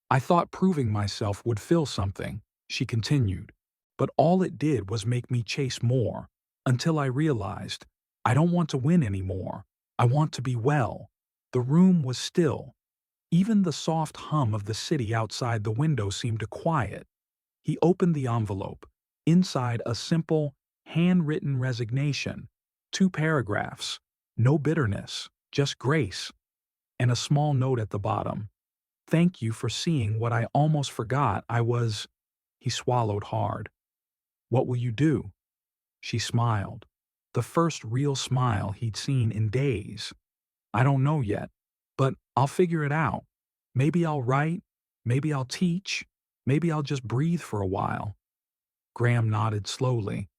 [SPEAKER 1] "I thought proving myself would fill something," she continued, "but all it did was make me chase more, until I realized I don't want to win anymore. I want to be well." The room was still. Even the soft hum of the city outside the window seemed to quiet. He opened the envelope. Inside, a simple, handwritten resignation. 2 paragraphs. No bitterness, just grace. And a small note at the bottom. "Thank you for seeing what I almost forgot I was." He swallowed hard. "What will you do?" She smiled. The first real smile he'd seen in days. "I don't know yet, but I'll figure it out. Maybe I'll write, maybe I'll teach, maybe I'll just breathe for a while." Graham nodded slowly.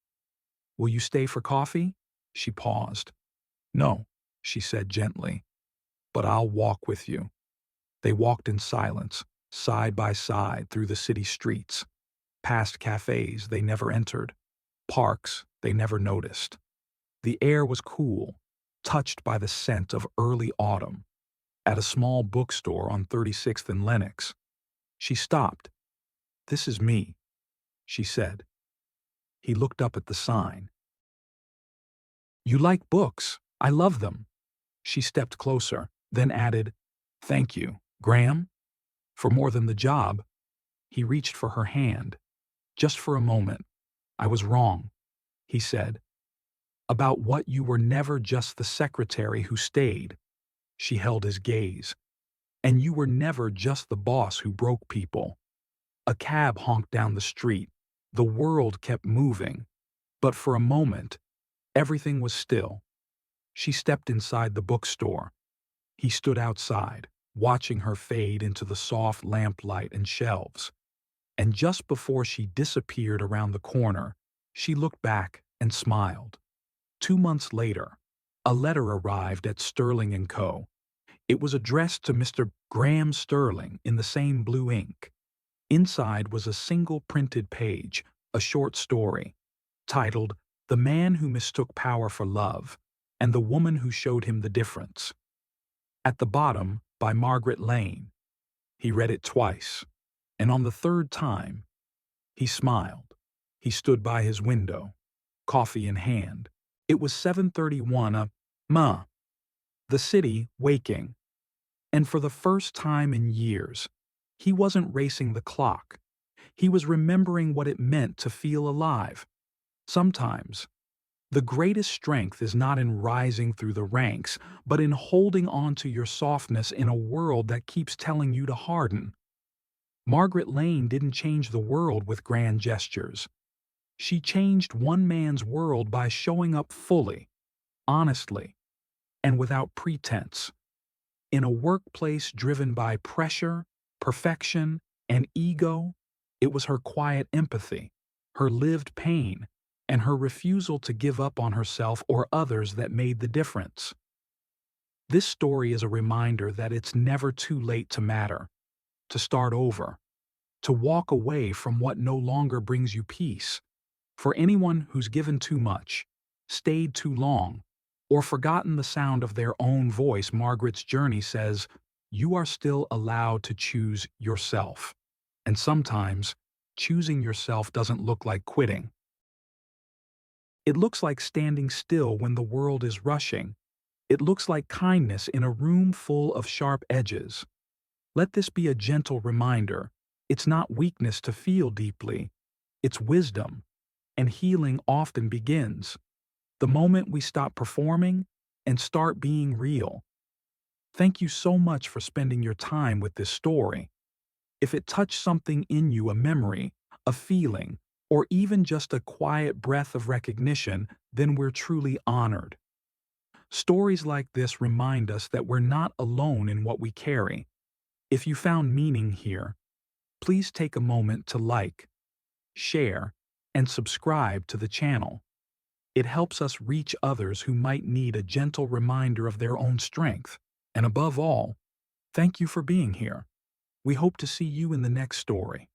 [SPEAKER 1] "Will you stay for coffee?" She paused. "No," she said gently, "but I'll walk with you." They walked in silence, side by side through the city streets, past cafes they never entered, parks they never noticed. The air was cool, touched by the scent of early autumn. At a small bookstore on 36th and Lenox, she stopped. "This is me." she said. He looked up at the sign. You like books. I love them. She stepped closer, then added, Thank you, Graham, for more than the job. He reached for her hand. Just for a moment. I was wrong, he said. About what you were never just the secretary who stayed. She held his gaze. And you were never just the boss who broke people. A cab honked down the street. The world kept moving. But for a moment, everything was still. She stepped inside the bookstore. He stood outside, watching her fade into the soft lamplight and shelves. And just before she disappeared around the corner, she looked back and smiled. 2 months later, a letter arrived at Sterling & Co. It was addressed to Mr. Graham Sterling in the same blue ink. Inside was a single printed page, a short story, titled The Man Who Mistook Power for Love and the Woman Who Showed Him the Difference. At the bottom, by Margaret Lane. He read it twice, and on the third time, he smiled. He stood by his window, coffee in hand. It was 7:31 a.m. The city waking. And for the first time in years, he wasn't racing the clock. He was remembering what it meant to feel alive. Sometimes, the greatest strength is not in rising through the ranks, but in holding on to your softness in a world that keeps telling you to harden. Margaret Lane didn't change the world with grand gestures. She changed one man's world by showing up fully, honestly, and without pretense. In a workplace driven by pressure, perfection, and ego, it was her quiet empathy, her lived pain, and her refusal to give up on herself or others that made the difference. This story is a reminder that it's never too late to matter, to start over, to walk away from what no longer brings you peace. For anyone who's given too much, stayed too long, or forgotten the sound of their own voice, Margaret's journey says, you are still allowed to choose yourself. And sometimes, choosing yourself doesn't look like quitting. It looks like standing still when the world is rushing. It looks like kindness in a room full of sharp edges. Let this be a gentle reminder. It's not weakness to feel deeply. It's wisdom. And healing often begins the moment we stop performing and start being real. Thank you so much for spending your time with this story. If it touched something in you, a memory, a feeling, or even just a quiet breath of recognition, then we're truly honored. Stories like this remind us that we're not alone in what we carry. If you found meaning here, please take a moment to like, share, and subscribe to the channel. It helps us reach others who might need a gentle reminder of their own strength. And above all, thank you for being here. We hope to see you in the next story.